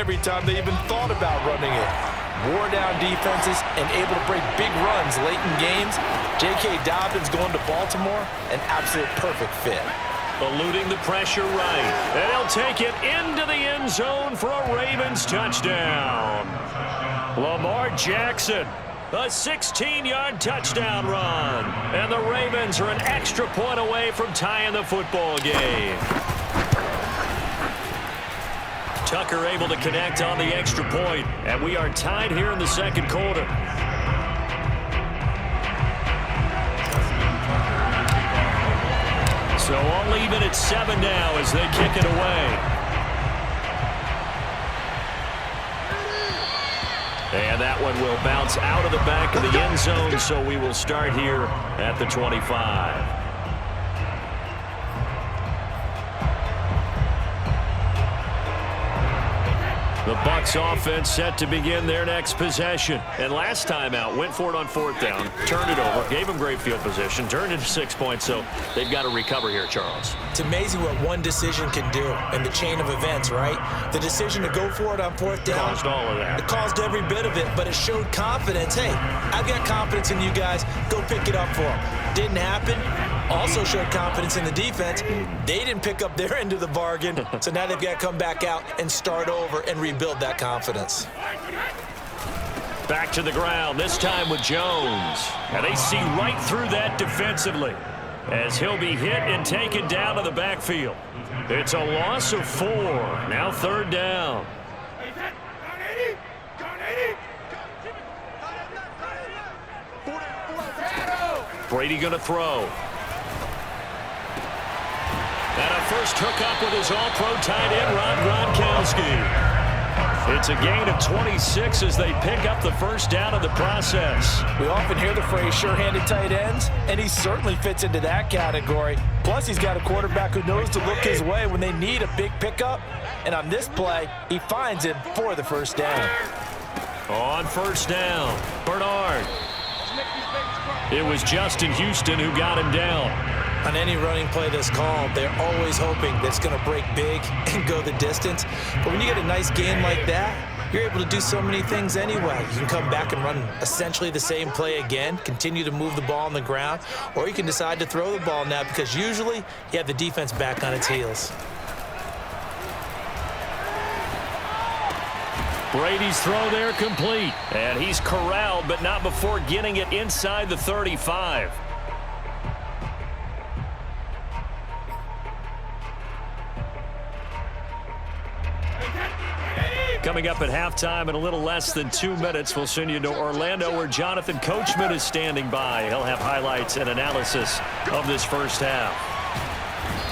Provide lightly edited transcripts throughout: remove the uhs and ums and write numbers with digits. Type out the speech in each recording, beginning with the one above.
every time they even thought about running it. Wore down defenses and able to break big runs late in games. J.K. Dobbins going to Baltimore, an absolute perfect fit. Eluding the pressure right. And he'll take it into the end zone for a Ravens touchdown. Lamar Jackson, a 16-yard touchdown run. And the Ravens are an extra point away from tying the football game. Tucker able to connect on the extra point, and we are tied here in the second quarter. So all even at 7 now as they kick it away. And that one will bounce out of the back of the end zone, so we will start here at the 25. The Bucs offense set to begin their next possession. And last time out, went for it on 4th down, turned it over, gave them great field position, turned it to 6 points, so they've got to recover here, Charles. It's amazing what one decision can do in the chain of events, right? The decision to go for it on 4th down. Caused all of that. It caused every bit of it, but it showed confidence. Hey, I've got confidence in you guys. Go pick it up for them. Didn't happen. Also showed confidence in the defense. They didn't pick up their end of the bargain, so now they've got to come back out and start over and rebuild that confidence. Back to the ground, this time with Jones. And they see right through that defensively as he'll be hit and taken down to the backfield. It's a loss of 4. Now 3rd down. Brady going to throw. And a first hookup with his all-pro tight end, Rob Gronkowski. It's a gain of 26 as they pick up the first down in the process. We often hear the phrase sure-handed tight ends, and he certainly fits into that category. Plus, he's got a quarterback who knows to look his way when they need a big pickup. And on this play, he finds him for the first down. On 1st down, Bernard. It was Justin Houston who got him down. On any running play that's called, they're always hoping that it's going to break big and go the distance. But when you get a nice gain like that, you're able to do so many things anyway. You can come back and run essentially the same play again, continue to move the ball on the ground, or you can decide to throw the ball now because usually you have the defense back on its heels. Brady's throw there complete. And he's corralled, but not before getting it inside the 35. Coming up at halftime in a little less than 2 minutes, we'll send you to Orlando where Jonathan Coachman is standing by. He'll have highlights and analysis of this first half.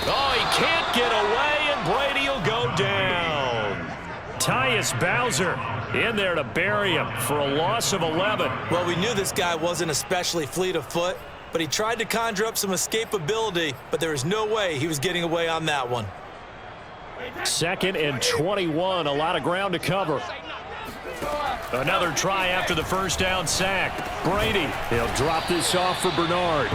Oh, he can't get away, and Brady will go down. Tyus Bowser in there to bury him for a loss of 11. Well, we knew this guy wasn't especially fleet of foot, but he tried to conjure up some escapability, but there was no way he was getting away on that one. 2nd and 21, a lot of ground to cover. Another try after the first down sack. Brady, he'll drop this off for Bernard.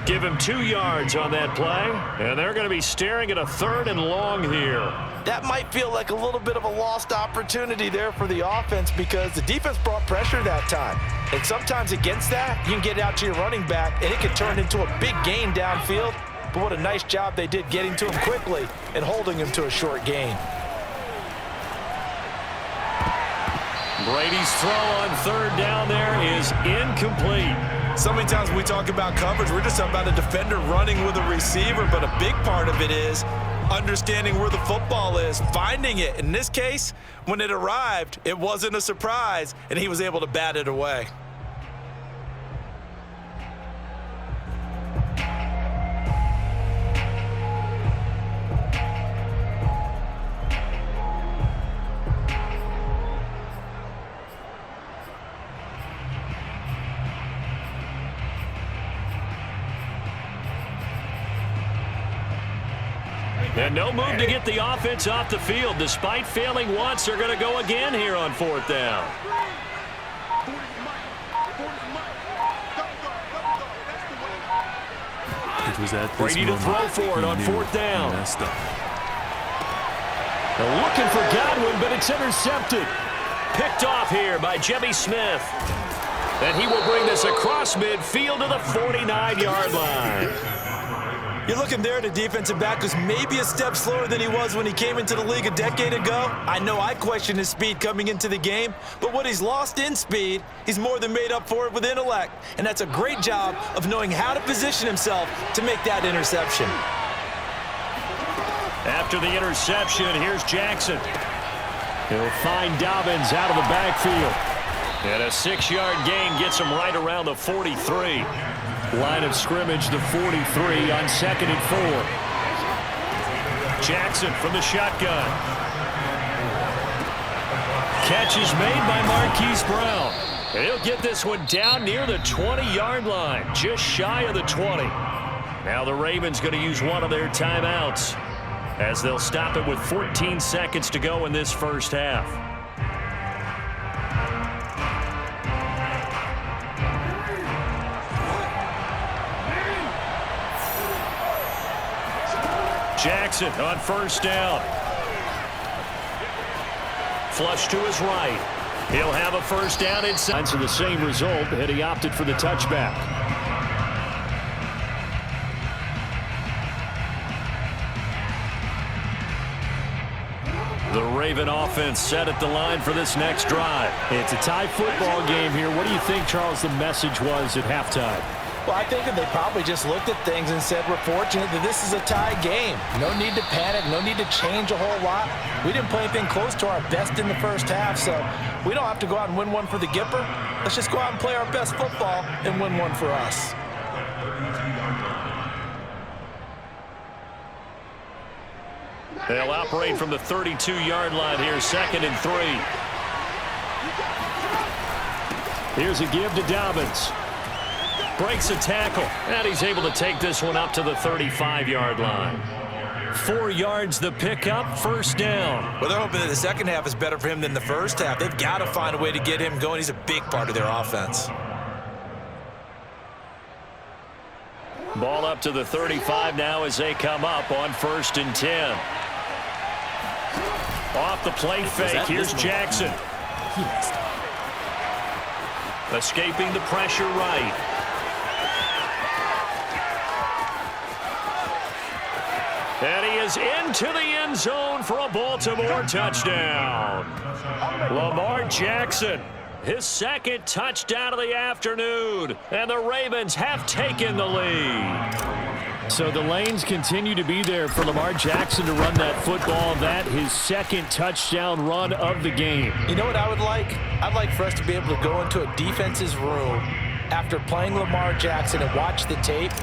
Give him 2 yards on that play, and they're going to be staring at a 3rd and long here. That might feel like a little bit of a lost opportunity there for the offense because the defense brought pressure that time. And sometimes against that, you can get out to your running back, and it can turn into a big gain downfield. But what a nice job they did getting to him quickly and holding him to a short gain. Brady's throw on 3rd down there is incomplete. So many times when we talk about coverage, we're just talking about a defender running with a receiver, but a big part of it is understanding where the football is, finding it. In this case, when it arrived, it wasn't a surprise, and he was able to bat it away. And no move to get the offense off the field. Despite failing once, they're going to go again here on 4th down. Brady to throw for it on 4th down. Looking for Godwin, but it's intercepted. Picked off here by Jimmy Smith. And he will bring this across midfield to the 49-yard line. You're looking there at a defensive back who's maybe a step slower than he was when he came into the league a decade ago. I know I questioned his speed coming into the game, but what he's lost in speed, he's more than made up for it with intellect. And that's a great job of knowing how to position himself to make that interception. After the interception, here's Jackson. He'll find Dobbins out of the backfield. And a 6-yard gain gets him right around the 43. Line of scrimmage, the 43 on 2nd and 4. Jackson from the shotgun. Catch is made by Marquise Brown. He'll get this one down near the 20-yard line, just shy of the 20. Now the Ravens going to use one of their timeouts as they'll stop it with 14 seconds to go in this first half. Jackson on first down. Flush to his right. He'll have a first down inside. So the same result, had he opted for the touchback. The Raven offense set at the line for this next drive. It's a tie football game here. What do you think, Charles, the message was at halftime? Well, I think that they probably just looked at things and said, we're fortunate that this is a tie game. No need to panic, no need to change a whole lot. We didn't play anything close to our best in the first half, so we don't have to go out and win one for the Gipper. Let's just go out and play our best football and win one for us. They'll operate from the 32-yard line here, 2nd and 3. Here's a give to Dobbins. Breaks a tackle, and he's able to take this one up to the 35-yard line. 4 yards the pickup, first down. Well, they're hoping that the second half is better for him than the first half. They've got to find a way to get him going. He's a big part of their offense. Ball up to the 35 now as they come up on 1st and 10. Off the play fake, here's Jackson. Escaping the pressure right. And he is into the end zone for a Baltimore touchdown. Lamar Jackson, his 2nd touchdown of the afternoon. And the Ravens have taken the lead. So the lanes continue to be there for Lamar Jackson to run that football. That his 2nd touchdown run of the game. You know what I would like? I'd like for us to be able to go into a defense's room after playing Lamar Jackson and watch the tape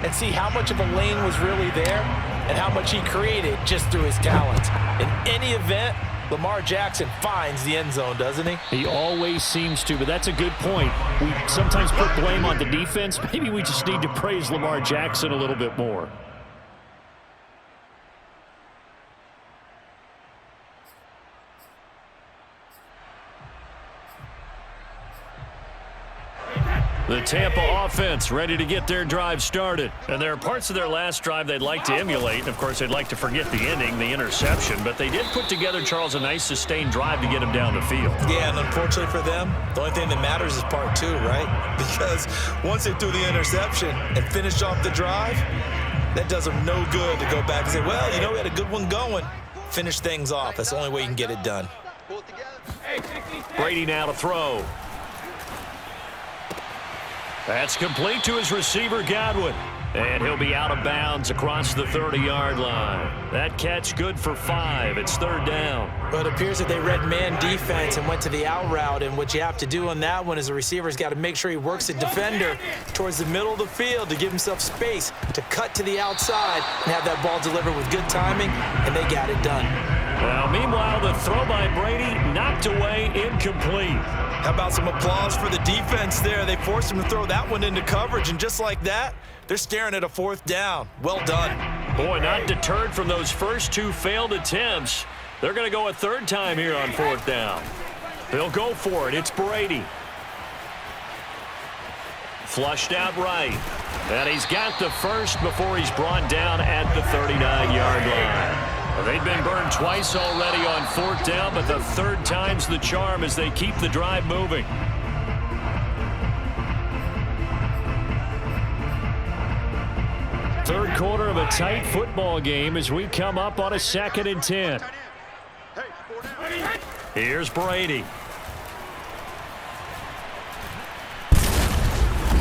and see how much of a lane was really there and how much he created just through his talent. In any event, Lamar Jackson finds the end zone, doesn't he? He always seems to, but that's a good point. We sometimes put blame on the defense. Maybe we just need to praise Lamar Jackson a little bit more. The Tampa offense ready to get their drive started. And there are parts of their last drive they'd like to emulate. And, of course, they'd like to forget the ending, the interception. But they did put together, Charles, a nice sustained drive to get him down the field. Yeah, and unfortunately for them, the only thing that matters is part 2, right? Because once they threw the interception and finished off the drive, that does them no good to go back and say, well, you know, we had a good one going. Finish things off. That's the only way you can get it done. Brady now to throw. That's complete to his receiver, Godwin. And he'll be out of bounds across the 30-yard line. That catch good for 5. It's 3rd down. Well, it appears that they read man defense and went to the out route. And what you have to do on that one is the receiver's got to make sure he works the defender towards the middle of the field to give himself space to cut to the outside and have that ball delivered with good timing, and they got it done. Well, meanwhile, the throw by Brady knocked away, incomplete. How about some applause for the defense there? They forced him to throw that one into coverage, and just like that, they're staring at a 4th down. Well done. Boy, not deterred from those first 2 failed attempts. They're going to go a 3rd time here on 4th down. They'll go for it. It's Brady. Flushed out right. And he's got the first before he's brought down at the 39-yard line. Well, they've been burned twice already on 4th down, but the third time's the charm as they keep the drive moving. Third quarter of a tight football game as we come up on a 2nd and 10. Here's Brady.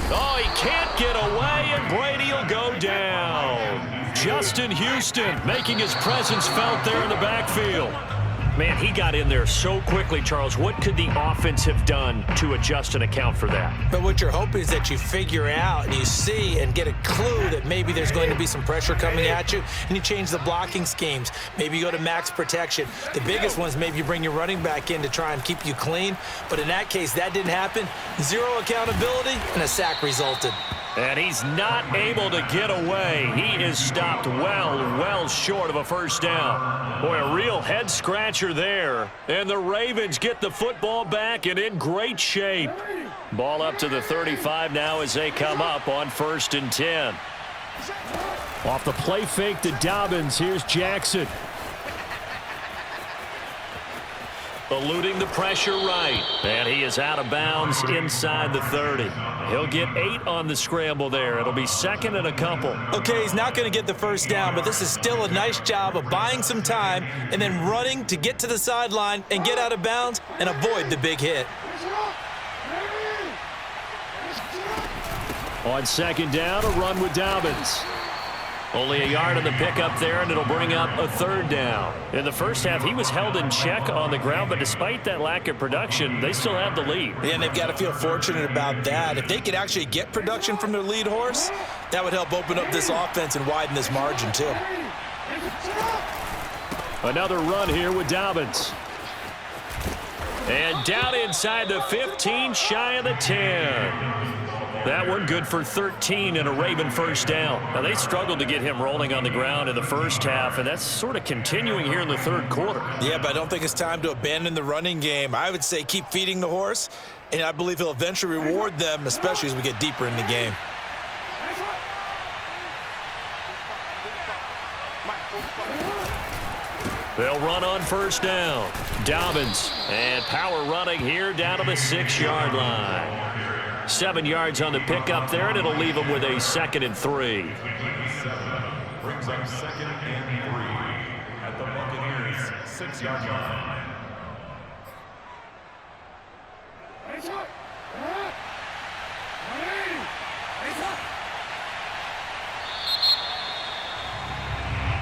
Oh, he can't get away, and Brady will go down. Justin Houston making his presence felt there in the backfield. Man, he got in there so quickly, Charles. What could the offense have done to adjust and account for that? But what you're hoping is that you figure out and you see and get a clue that maybe there's going to be some pressure coming at you, and you change the blocking schemes. Maybe you go to max protection. The biggest one is maybe you bring your running back in to try and keep you clean. But in that case, that didn't happen. Zero accountability, and a sack resulted. And he's not able to get away. He is stopped well short of a first down. Boy, a real head-scratcher there. And the Ravens get the football back and in great shape. Ball up to the 35 now as they come up on 1st and 10. Off the play fake to Dobbins, here's Jackson. Eluding the pressure right. And he is out of bounds inside the 30. He'll get 8 on the scramble there. It'll be 2nd and a couple. Okay, he's not going to get the first down, but this is still a nice job of buying some time and then running to get to the sideline and get out of bounds and avoid the big hit. On 2nd down, a run with Dobbins. Only a yard on the pickup there, and it'll bring up a 3rd down. In the first half, he was held in check on the ground, but despite that lack of production, they still have the lead. Yeah, and they've got to feel fortunate about that. If they could actually get production from their lead horse, that would help open up this offense and widen this margin, too. Another run here with Dobbins. And down inside the 15, shy of the 10. That one good for 13 and a Raven first down. Now, they struggled to get him rolling on the ground in the first half, and that's sort of continuing here in the 3rd quarter. Yeah, but I don't think it's time to abandon the running game. I would say keep feeding the horse, and I believe he'll eventually reward them, especially as we get deeper in the game. They'll run on first down. Dobbins, and power running here down to the 6-yard line. 7 yards on the pickup there, and it'll leave them with a 2nd and 3. Brings up 2nd and 3 at the Buccaneers' 6-yard line.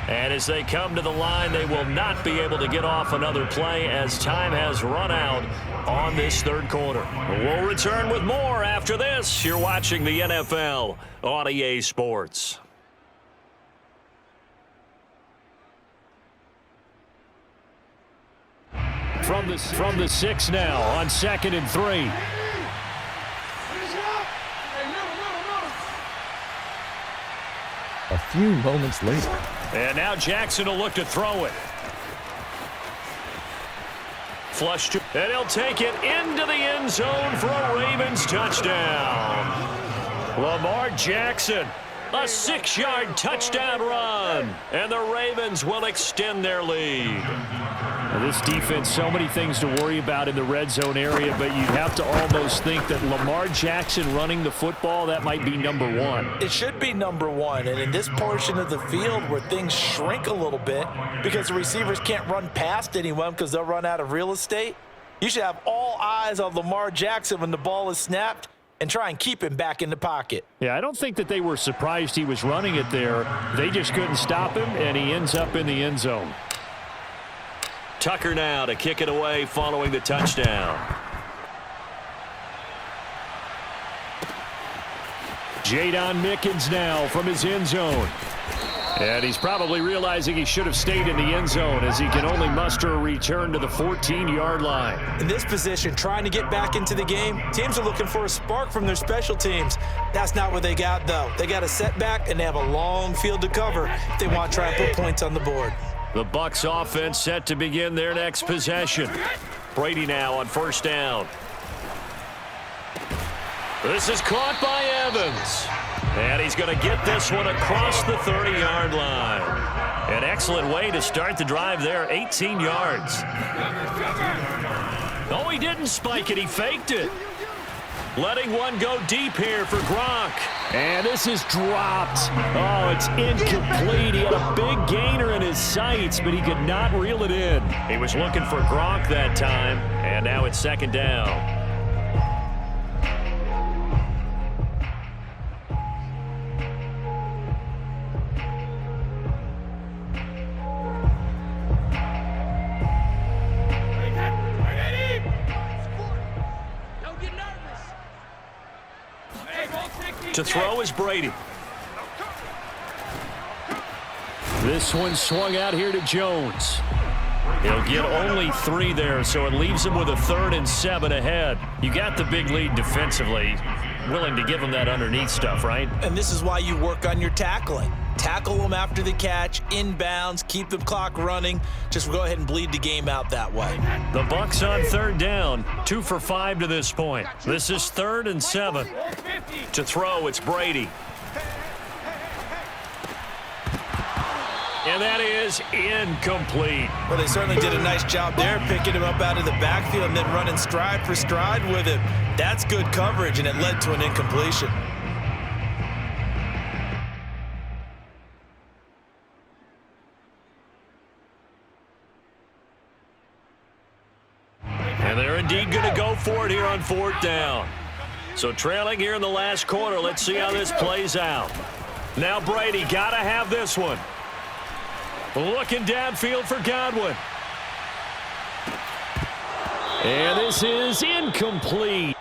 And as they come to the line, they will not be able to get off another play as time has run out on this 3rd quarter. We'll return with more after this. You're watching the NFL on EA Sports. From the 6 now on 2nd and 3. A few moments later. And now Jackson will look to throw it. Flush to, and he'll take it into the end zone for a Ravens touchdown. Lamar Jackson, a 6-yard touchdown run, and the Ravens will extend their lead. Now this defense, so many things to worry about in the red zone area, but you'd have to almost think that Lamar Jackson running the football, that might be number 1. It should be number 1, and in this portion of the field where things shrink a little bit because the receivers can't run past anyone because they'll run out of real estate, you should have all eyes on Lamar Jackson when the ball is snapped and try and keep him back in the pocket. Yeah, I don't think that they were surprised he was running it there. They just couldn't stop him, and he ends up in the end zone. Tucker now to kick it away following the touchdown. Jadon Mickens now from his end zone. And he's probably realizing he should have stayed in the end zone as he can only muster a return to the 14-yard line. In this position, trying to get back into the game, teams are looking for a spark from their special teams. That's not what they got, though. They got a setback, and they have a long field to cover if they want to try and put points on the board. The Bucs offense set to begin their next possession. Brady now on first down. This is caught by Evans. And he's going to get this one across the 30-yard line. An excellent way to start the drive there, 18 yards. Oh, he didn't spike it. He faked it. Letting one go deep here for Gronk. And this is dropped. Oh, it's incomplete. He had a big gainer in his sights, but he could not reel it in. He was looking for Gronk that time, and now it's second down. To throw is Brady. This one swung out here to Jones. He'll get only 3 there, so it leaves him with a 3rd and 7 ahead. You got the big lead defensively. Willing to give him that underneath stuff, right? And this is why you work on your tackling. Tackle them after the catch, inbounds, keep the clock running. Just go ahead and bleed the game out that way. The Bucs on 3rd down, 2 for 5 to this point. This is 3rd and 7. To throw, it's Brady. And that is incomplete. Well, they certainly did a nice job there, picking him up out of the backfield and then running stride for stride with him. That's good coverage, and it led to an incompletion. And they're indeed going to go for it here on 4th down. So trailing here in the last quarter, let's see how this plays out. Now Brady got to have this one. Looking downfield for Godwin. And this is incomplete.